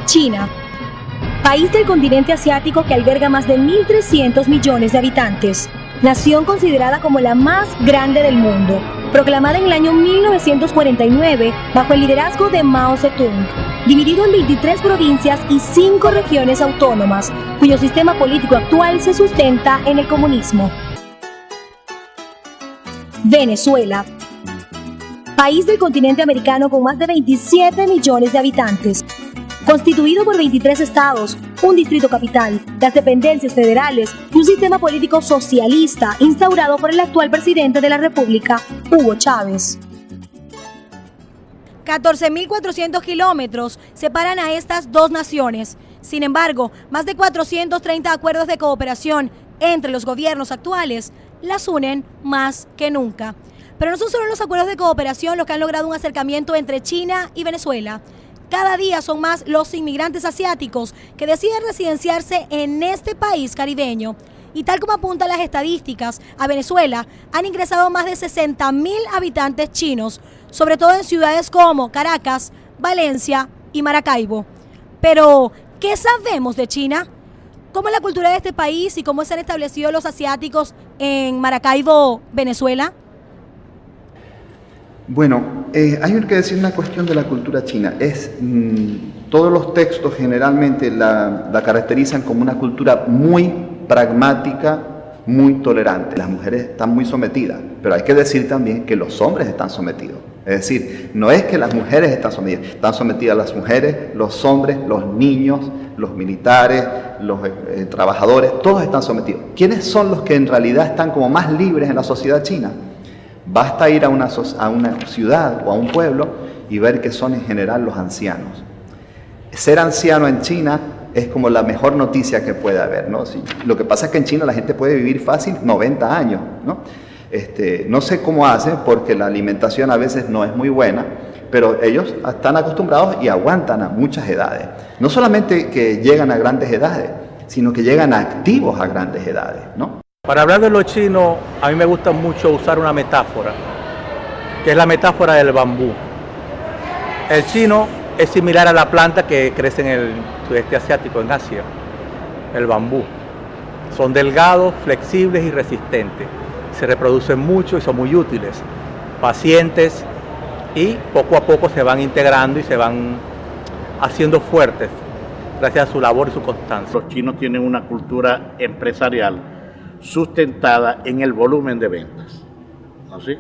China, país del continente asiático que alberga más de 1.300 millones de habitantes. Nación considerada como la más grande del mundo, proclamada en el año 1949 bajo el liderazgo de Mao Zedong, dividido en 23 provincias y 5 regiones autónomas, cuyo sistema político actual se sustenta en el comunismo. Venezuela, país del continente americano con más de 27 millones de habitantes. Constituido por 23 estados, un distrito capital, las dependencias federales y un sistema político socialista instaurado por el actual presidente de la República, Hugo Chávez. 14.400 kilómetros separan a estas dos naciones. Sin embargo, más de 430 acuerdos de cooperación entre los gobiernos actuales las unen más que nunca. Pero no son solo los acuerdos de cooperación los que han logrado un acercamiento entre China y Venezuela. Cada día son más los inmigrantes asiáticos que deciden residenciarse en este país caribeño. Y tal como apuntan las estadísticas, a Venezuela han ingresado más de 60.000 habitantes chinos, sobre todo en ciudades como Caracas, Valencia y Maracaibo. Pero, ¿qué sabemos de China? ¿Cómo es la cultura de este país y cómo se han establecido los asiáticos en Maracaibo, Venezuela? Bueno, hay que decir una cuestión de la cultura china. Todos los textos generalmente la caracterizan como una cultura muy pragmática, muy tolerante. Las mujeres están muy sometidas, pero hay que decir también que los hombres están sometidos. Es decir, no es que las mujeres están sometidas las mujeres, los hombres, los niños, los militares, los trabajadores, todos están sometidos. ¿Quiénes son los que en realidad están como más libres en la sociedad china? Basta ir a una ciudad o a un pueblo y ver que son en general los ancianos. Ser anciano en China es como la mejor noticia que puede haber, ¿no? Lo que pasa es que en China la gente puede vivir fácil 90 años, ¿no? No sé cómo hacen porque la alimentación a veces no es muy buena, pero ellos están acostumbrados y aguantan a muchas edades. No solamente que llegan a grandes edades, sino que llegan activos a grandes edades, ¿no? Para hablar de los chinos, a mí me gusta mucho usar una metáfora, que es la metáfora del bambú. El chino es similar a la planta que crece en el sudeste asiático, en Asia, el bambú. Son delgados, flexibles y resistentes. Se reproducen mucho y son muy útiles, pacientes, y poco a poco se van integrando y se van haciendo fuertes gracias a su labor y su constancia. Los chinos tienen una cultura empresarial sustentada en el volumen de ventas, ¿no? ¿Sí?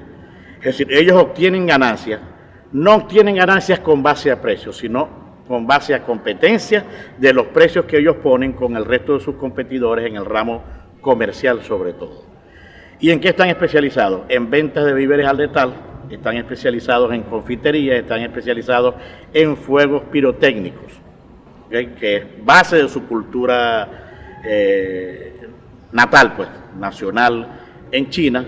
Es decir, ellos obtienen ganancias, no obtienen ganancias con base a precios, sino con base a competencia de los precios que ellos ponen con el resto de sus competidores en el ramo comercial sobre todo. ¿Y en qué están especializados? En ventas de víveres al detal, están especializados en confitería, están especializados en fuegos pirotécnicos, ¿okay? Que es base de su cultura natal, pues, nacional en China,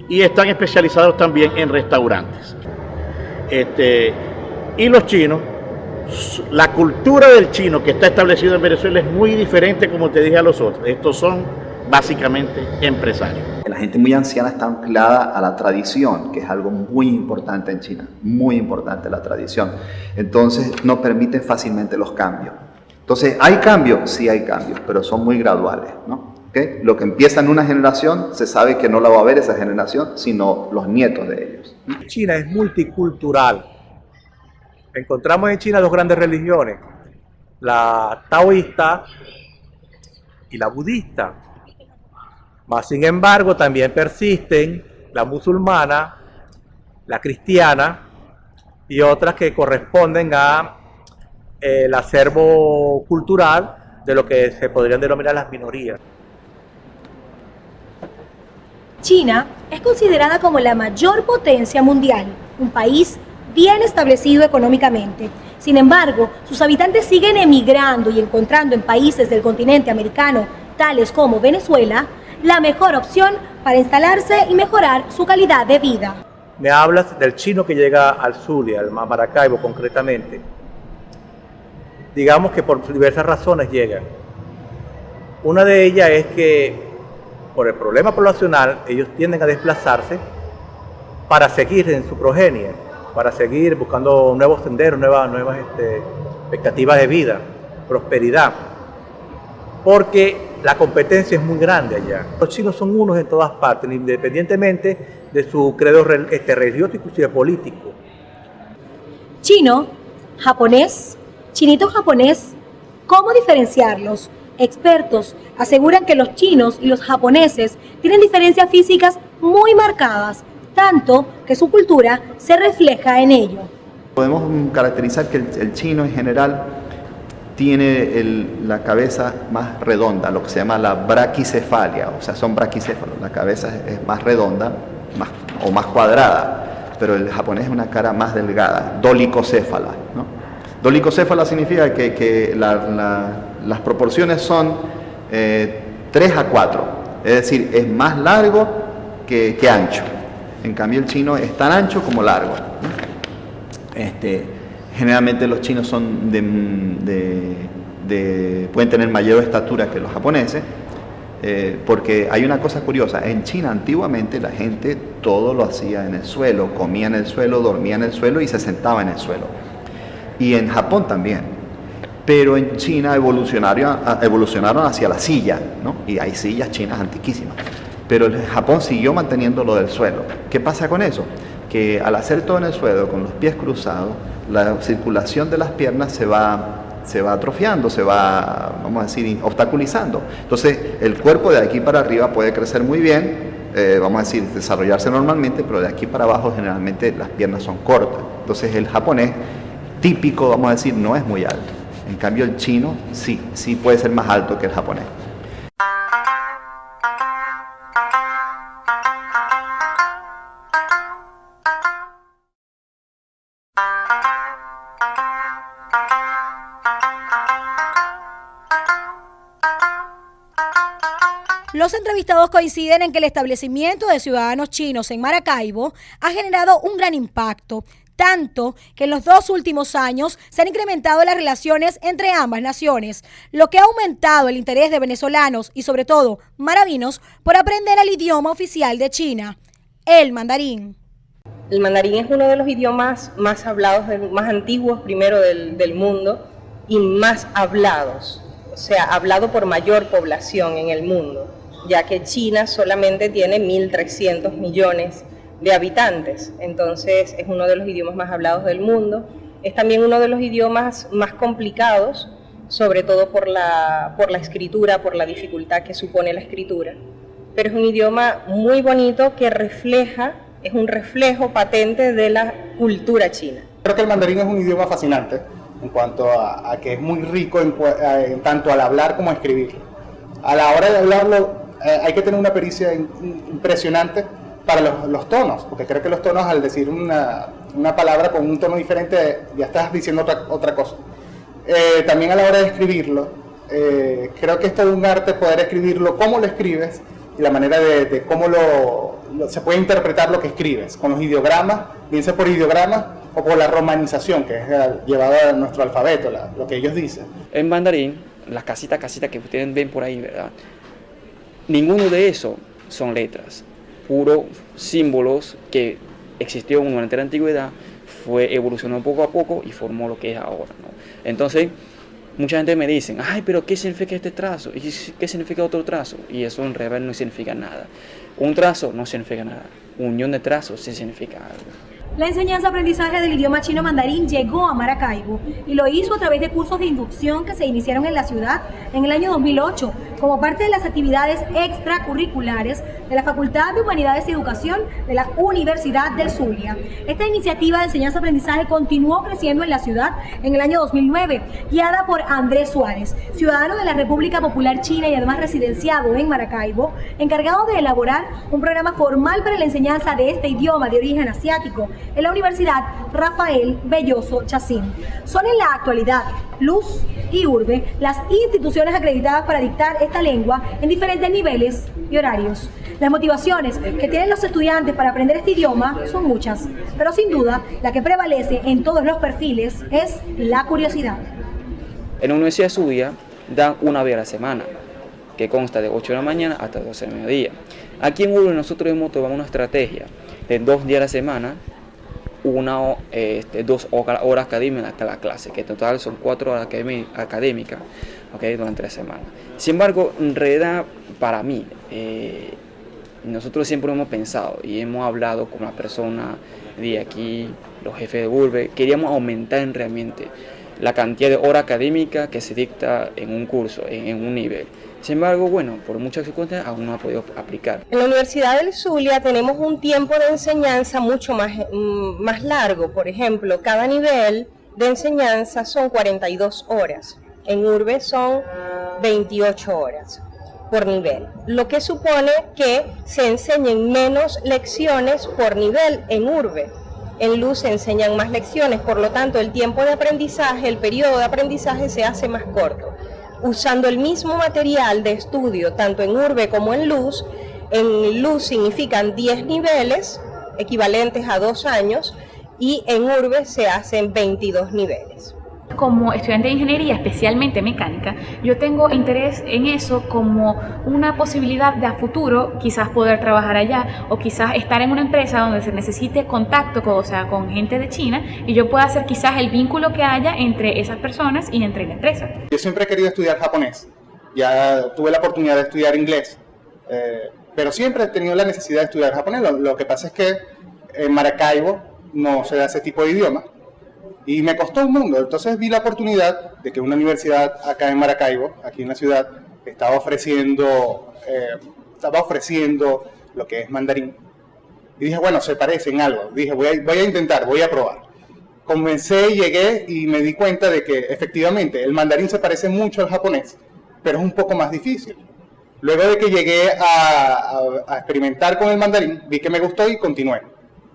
y están especializados también en restaurantes. Y los chinos, la cultura del chino que está establecido en Venezuela es muy diferente, como te dije, a los otros. Estos son básicamente empresarios. La gente muy anciana está anclada a la tradición, que es algo muy importante en China, muy importante la tradición. Entonces no permiten fácilmente los cambios. Entonces, ¿hay cambios? Sí hay cambios, pero son muy graduales, ¿no? ¿Okay? Lo que empieza en una generación, se sabe que no la va a ver esa generación, sino los nietos de ellos. China es multicultural. Encontramos en China dos grandes religiones, la taoísta y la budista. Mas, sin embargo, también persisten la musulmana, la cristiana y otras que corresponden a el acervo cultural de lo que se podrían denominar las minorías. China es considerada como la mayor potencia mundial, un país bien establecido económicamente. Sin embargo, sus habitantes siguen emigrando y encontrando en países del continente americano, tales como Venezuela, la mejor opción para instalarse y mejorar su calidad de vida. Me hablas del chino que llega al Zulia, al Maracaibo concretamente. Digamos que por diversas razones llegan. Una de ellas es que por el problema poblacional ellos tienden a desplazarse para seguir en su progenie, para seguir buscando nuevos senderos, nuevas expectativas de vida, prosperidad, porque la competencia es muy grande allá. Los chinos son unos en todas partes, independientemente de su credo religioso y inclusive político. Chino, japonés, chinito japonés, ¿cómo diferenciarlos? Expertos aseguran que los chinos y los japoneses tienen diferencias físicas muy marcadas, tanto que su cultura se refleja en ello. Podemos caracterizar que el chino en general tiene la cabeza más redonda, lo que se llama la braquicefalia, o sea, son braquicéfalos, la cabeza es más redonda o más cuadrada, pero el japonés es una cara más delgada, dolicocéfala, ¿no? Dolicocéfala significa que las proporciones son 3 a 4, es decir, es más largo que ancho. En cambio el chino es tan ancho como largo. Generalmente los chinos son pueden tener mayor estatura que los japoneses, porque hay una cosa curiosa. En China antiguamente la gente todo lo hacía en el suelo, comía en el suelo, dormía en el suelo y se sentaba en el suelo. Y en Japón también. Pero en China evolucionaron hacia la silla, ¿no? Y hay sillas chinas antiquísimas. Pero el Japón siguió manteniendo lo del suelo. ¿Qué pasa con eso? Que al hacer todo en el suelo, con los pies cruzados, la circulación de las piernas se va atrofiando, se va, vamos a decir, obstaculizando. Entonces, el cuerpo de aquí para arriba puede crecer muy bien, vamos a decir, desarrollarse normalmente, pero de aquí para abajo generalmente las piernas son cortas. Entonces, el japonés típico, vamos a decir, no es muy alto. En cambio, el chino sí puede ser más alto que el japonés. Los entrevistados coinciden en que el establecimiento de ciudadanos chinos en Maracaibo ha generado un gran impacto, tanto que en los 2 últimos años se han incrementado las relaciones entre ambas naciones, lo que ha aumentado el interés de venezolanos y sobre todo maravinos por aprender el idioma oficial de China, el mandarín. El mandarín es uno de los idiomas más hablados, más antiguos primero del mundo y más hablados, o sea, hablado por mayor población en el mundo, ya que China solamente tiene 1.300 millones de habitantes, entonces es uno de los idiomas más hablados del mundo. Es también uno de los idiomas más complicados, sobre todo por la escritura, por la dificultad que supone la escritura, pero es un idioma muy bonito que es un reflejo patente de la cultura china. Creo que el mandarín es un idioma fascinante en cuanto a que es muy rico en tanto al hablar como a escribirlo. A la hora de hablarlo hay que tener una pericia impresionante para los tonos, porque creo que los tonos, al decir una palabra con un tono diferente, ya estás diciendo otra cosa. También a la hora de escribirlo, creo que es todo un arte poder escribirlo, cómo lo escribes y la manera de cómo se puede interpretar lo que escribes, con los ideogramas, bien sea por ideogramas o por la romanización, que es llevada a nuestro alfabeto, lo que ellos dicen. En mandarín, las casitas que ustedes ven por ahí, ¿verdad? Ninguno de esos son letras, puros símbolos que existió durante la antigüedad, fue evolucionando poco a poco y formó lo que es ahora, ¿no? Entonces, mucha gente me dice, ay, pero ¿qué significa este trazo? ¿Y qué significa otro trazo? Y eso en realidad no significa nada. Un trazo no significa nada. Unión de trazos sí significa algo. La enseñanza-aprendizaje del idioma chino mandarín llegó a Maracaibo y lo hizo a través de cursos de inducción que se iniciaron en la ciudad en el año 2008, como parte de las actividades extracurriculares de la Facultad de Humanidades y Educación de la Universidad del Zulia. Esta iniciativa de enseñanza-aprendizaje continuó creciendo en la ciudad en el año 2009, guiada por Andrés Suárez, ciudadano de la República Popular China y además residenciado en Maracaibo, encargado de elaborar un programa formal para la enseñanza de este idioma de origen asiático en la Universidad Rafael Belloso Chacín. Son en la actualidad Luz y Urbe las instituciones acreditadas para dictar esta lengua en diferentes niveles y horarios. Las motivaciones que tienen los estudiantes para aprender este idioma son muchas, pero sin duda la que prevalece en todos los perfiles es la curiosidad. En la Universidad de Zulia dan una vez a la semana, que consta de 8 de la mañana hasta 12 del mediodía. Aquí en Urbe nosotros hemos tomado una estrategia de 2 días a la semana, 2 horas académicas hasta la clase, que en total son 4 horas académicas, okay, durante la semana. Sin embargo, en realidad, para mí, nosotros siempre hemos pensado y hemos hablado con las personas de aquí, los jefes de Urbe, queríamos aumentar realmente la cantidad de horas académicas que se dicta en un curso, en un nivel. Sin embargo, bueno, por muchas circunstancias aún no ha podido aplicar. En la Universidad del Zulia tenemos un tiempo de enseñanza mucho más largo. Por ejemplo, cada nivel de enseñanza son 42 horas. En Urbe son 28 horas por nivel, lo que supone que se enseñen menos lecciones por nivel en Urbe. En Luz se enseñan más lecciones, por lo tanto el tiempo de aprendizaje, el periodo de aprendizaje se hace más corto. Usando el mismo material de estudio, tanto en Urbe como en Luz significan 10 niveles, equivalentes a 2 años, y en Urbe se hacen 22 niveles. Como estudiante de ingeniería, especialmente mecánica, yo tengo interés en eso como una posibilidad de a futuro quizás poder trabajar allá o quizás estar en una empresa donde se necesite contacto con gente de China y yo pueda hacer quizás el vínculo que haya entre esas personas y entre la empresa. Yo siempre he querido estudiar japonés, ya tuve la oportunidad de estudiar inglés, pero siempre he tenido la necesidad de estudiar japonés. Lo que pasa es que en Maracaibo no se da ese tipo de idioma. Y me costó un mundo, entonces vi la oportunidad de que una universidad acá en Maracaibo, aquí en la ciudad, estaba ofreciendo lo que es mandarín. Y dije, bueno, se parece en algo. Dije, voy a intentar, voy a probar. Comencé, llegué y me di cuenta de que efectivamente el mandarín se parece mucho al japonés, pero es un poco más difícil. Luego de que llegué a experimentar con el mandarín, vi que me gustó y continué.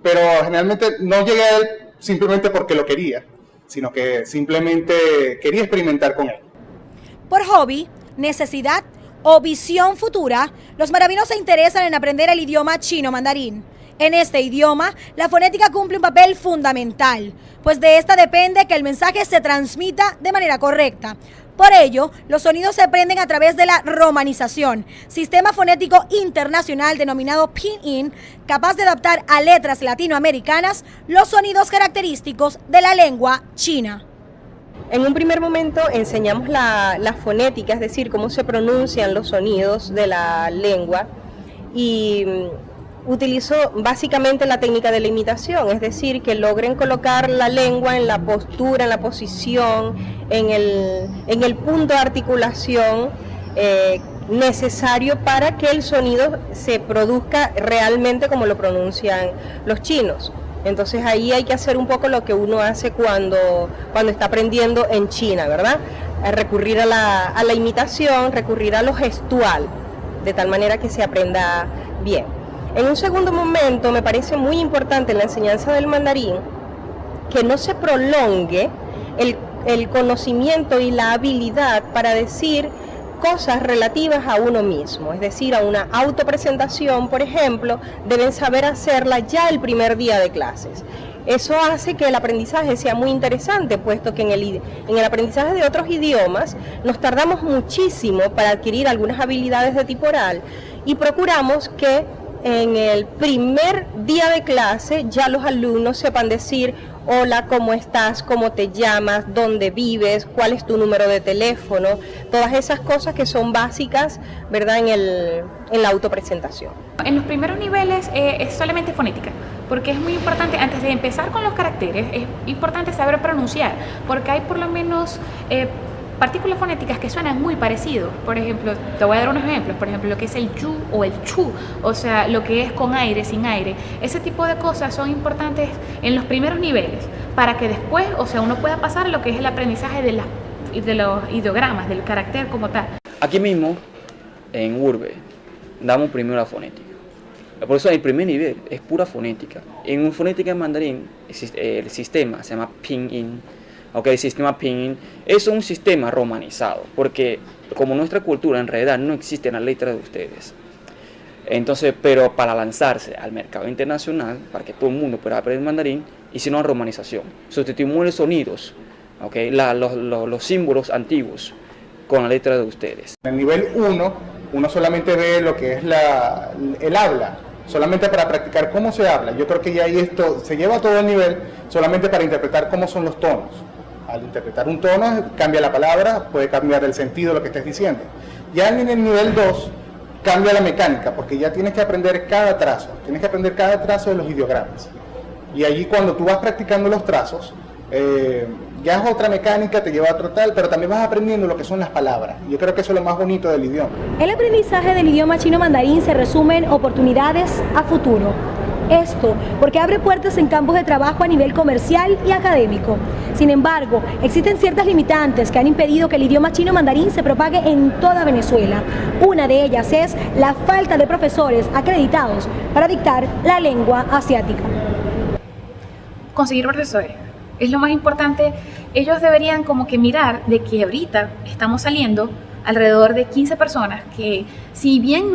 Pero generalmente no llegué a él simplemente porque lo quería, sino que simplemente quería experimentar con él. Por hobby, necesidad o visión futura, los maravinos se interesan en aprender el idioma chino mandarín. En este idioma, la fonética cumple un papel fundamental, pues de esta depende que el mensaje se transmita de manera correcta. Por ello, los sonidos se aprenden a través de la romanización, sistema fonético internacional denominado Pinyin, capaz de adaptar a letras latinoamericanas los sonidos característicos de la lengua china. En un primer momento enseñamos la fonética, es decir, cómo se pronuncian los sonidos de la lengua, y utilizo básicamente la técnica de la imitación, es decir, que logren colocar la lengua en la postura, en la posición, en el punto de articulación necesario para que el sonido se produzca realmente como lo pronuncian los chinos. Entonces ahí hay que hacer un poco lo que uno hace cuando está aprendiendo en China, ¿verdad? Recurrir a la imitación, recurrir a lo gestual, de tal manera que se aprenda bien. En un segundo momento me parece muy importante en la enseñanza del mandarín que no se prolongue el conocimiento y la habilidad para decir cosas relativas a uno mismo, es decir, a una autopresentación, por ejemplo, deben saber hacerla ya el primer día de clases. Eso hace que el aprendizaje sea muy interesante, puesto que en el aprendizaje de otros idiomas nos tardamos muchísimo para adquirir algunas habilidades de tipo oral y procuramos que en el primer día de clase ya los alumnos sepan decir hola, ¿cómo estás? ¿Cómo te llamas? ¿Dónde vives? ¿Cuál es tu número de teléfono? Todas esas cosas que son básicas, ¿verdad?, en la autopresentación. En los primeros niveles es solamente fonética, porque es muy importante, antes de empezar con los caracteres, es importante saber pronunciar, porque hay por lo menos partículas fonéticas que suenan muy parecidos. Por ejemplo, te voy a dar unos ejemplos. Por ejemplo, lo que es el yu o el chu, o sea, lo que es con aire, sin aire. Ese tipo de cosas son importantes en los primeros niveles para que después, o sea, uno pueda pasar a lo que es el aprendizaje de los ideogramas, del carácter como tal. Aquí mismo, en Urbe, damos primero la fonética. Por eso el primer nivel es pura fonética. En fonética en mandarín, el sistema se llama Pinyin. El sistema Pinyin es un sistema romanizado, porque como nuestra cultura en realidad no existe en la letra de ustedes. Entonces, pero para lanzarse al mercado internacional, para que todo el mundo pueda aprender mandarín, hicieron una romanización. Sustituimos los sonidos, los símbolos antiguos, con la letra de ustedes. En el nivel 1, uno solamente ve lo que es el habla, solamente para practicar cómo se habla. Yo creo que ya ahí esto se lleva a todo el nivel solamente para interpretar cómo son los tonos. Al interpretar un tono, cambia la palabra, puede cambiar el sentido de lo que estés diciendo. Ya en el nivel 2, cambia la mecánica, porque ya tienes que aprender cada trazo de los ideogramas. Y allí cuando tú vas practicando los trazos, ya es otra mecánica, te lleva a otro tal, pero también vas aprendiendo lo que son las palabras. Yo creo que eso es lo más bonito del idioma. El aprendizaje del idioma chino mandarín se resume en oportunidades a futuro. Esto porque abre puertas en campos de trabajo a nivel comercial y académico. Sin embargo, existen ciertas limitantes que han impedido que el idioma chino mandarín se propague en toda Venezuela. Una de ellas es la falta de profesores acreditados para dictar la lengua asiática. Conseguir profesores es lo más importante. Ellos deberían como que mirar de que ahorita estamos saliendo alrededor de 15 personas que, si bien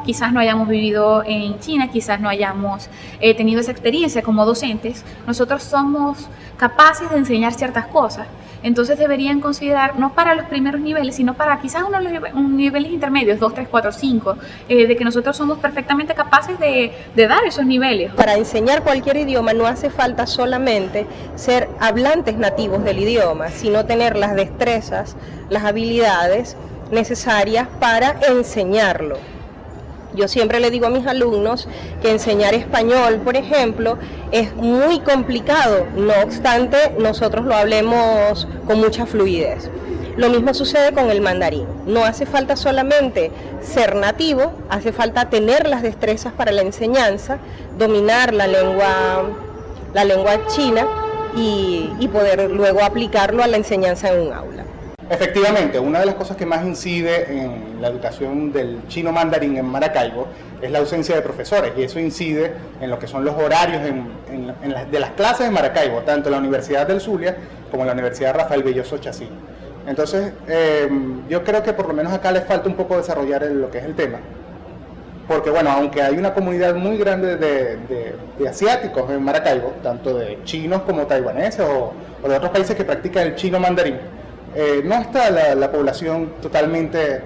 quizás no hayamos vivido en China, quizás no hayamos tenido esa experiencia como docentes, nosotros somos capaces de enseñar ciertas cosas. Entonces deberían considerar, no para los primeros niveles, sino para quizás unos niveles intermedios, 2, 3, 4, 5, de que nosotros somos perfectamente capaces de dar esos niveles. Para enseñar cualquier idioma no hace falta solamente ser hablantes nativos del idioma, sino tener las destrezas, las habilidades necesarias para enseñarlo. Yo siempre le digo a mis alumnos que enseñar español, por ejemplo, es muy complicado, no obstante nosotros lo hablemos con mucha fluidez. Lo mismo sucede con el mandarín. No hace falta solamente ser nativo, hace falta tener las destrezas para la enseñanza, dominar la lengua china y poder luego aplicarlo a la enseñanza en un aula. Efectivamente, una de las cosas que más incide en la educación del chino mandarín en Maracaibo es la ausencia de profesores, y eso incide en lo que son los horarios de las clases de Maracaibo, tanto en la Universidad del Zulia como en la Universidad Rafael Belloso Chacín. Entonces, yo creo que por lo menos acá les falta un poco desarrollar lo que es el tema, porque bueno, aunque hay una comunidad muy grande de asiáticos en Maracaibo, tanto de chinos como taiwaneses o de otros países que practican el chino mandarín, no está la población totalmente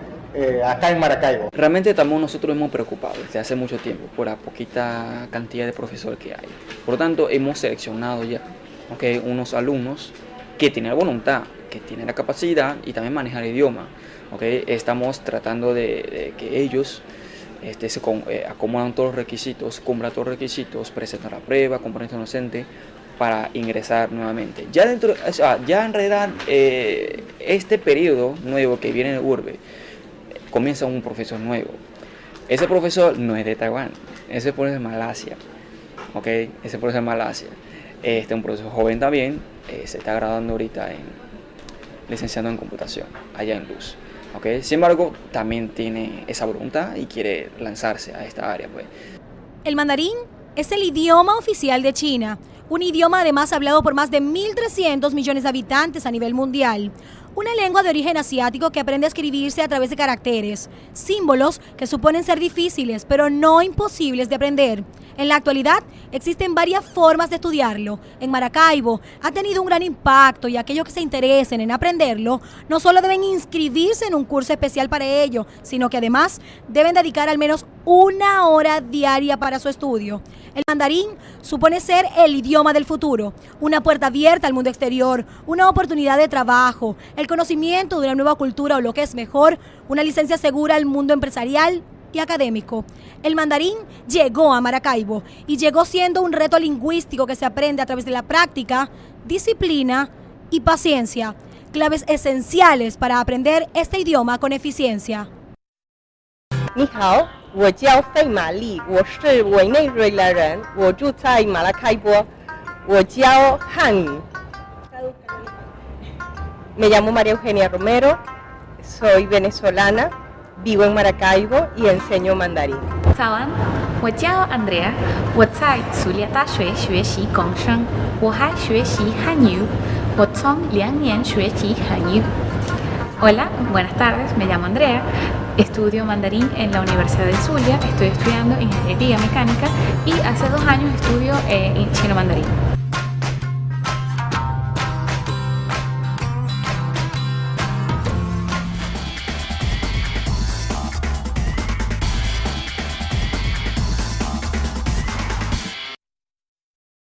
acá en Maracaibo. Realmente también nosotros hemos preocupado desde hace mucho tiempo por la poquita cantidad de profesores que hay. Por lo tanto, hemos seleccionado ya unos alumnos que tienen la voluntad, que tienen la capacidad y también manejar el idioma. Estamos tratando de que ellos acomodan todos los requisitos, cumplan todos los requisitos, presentan la prueba, componente docente, para ingresar nuevamente. Ya en realidad este periodo nuevo que viene en Urbe, comienza un profesor nuevo. Ese profesor no es de Taiwán, ese profesor es de Malasia. Ese profesor es de Malasia. Un profesor joven también, se está graduando ahorita licenciado en computación, allá en Luz. Sin embargo, también tiene esa voluntad y quiere lanzarse a esta área. El mandarín es el idioma oficial de China, un idioma además hablado por más de 1.300 millones de habitantes a nivel mundial. Una lengua de origen asiático que aprende a escribirse a través de caracteres, símbolos que suponen ser difíciles, pero no imposibles de aprender. En la actualidad existen varias formas de estudiarlo. En Maracaibo ha tenido un gran impacto y aquellos que se interesen en aprenderlo no solo deben inscribirse en un curso especial para ello, sino que además deben dedicar al menos 1 hora diaria para su estudio. El mandarín supone ser el idioma del futuro, una puerta abierta al mundo exterior, una oportunidad de trabajo, el conocimiento de una nueva cultura o lo que es mejor, una licencia segura al mundo empresarial y académico. El mandarín llegó a Maracaibo y llegó siendo un reto lingüístico que se aprende a través de la práctica, disciplina y paciencia. claves esenciales para aprender este idioma con eficiencia. 你好，我叫费玛丽，我是委内瑞拉人，我住在马拉开波，我教汉语。Me llamo María Eugenia Romero, soy venezolana, vivo en Maracaibo y enseño mandarín. 早安，我叫 Andrea， 我在苏联大学学习工商，我还学习汉语，我从2年学习汉语。Hola, buenas tardes, me llamo Andrea, estudio mandarín en la Universidad del Zulia, estoy estudiando ingeniería mecánica y hace 2 años estudio chino mandarín.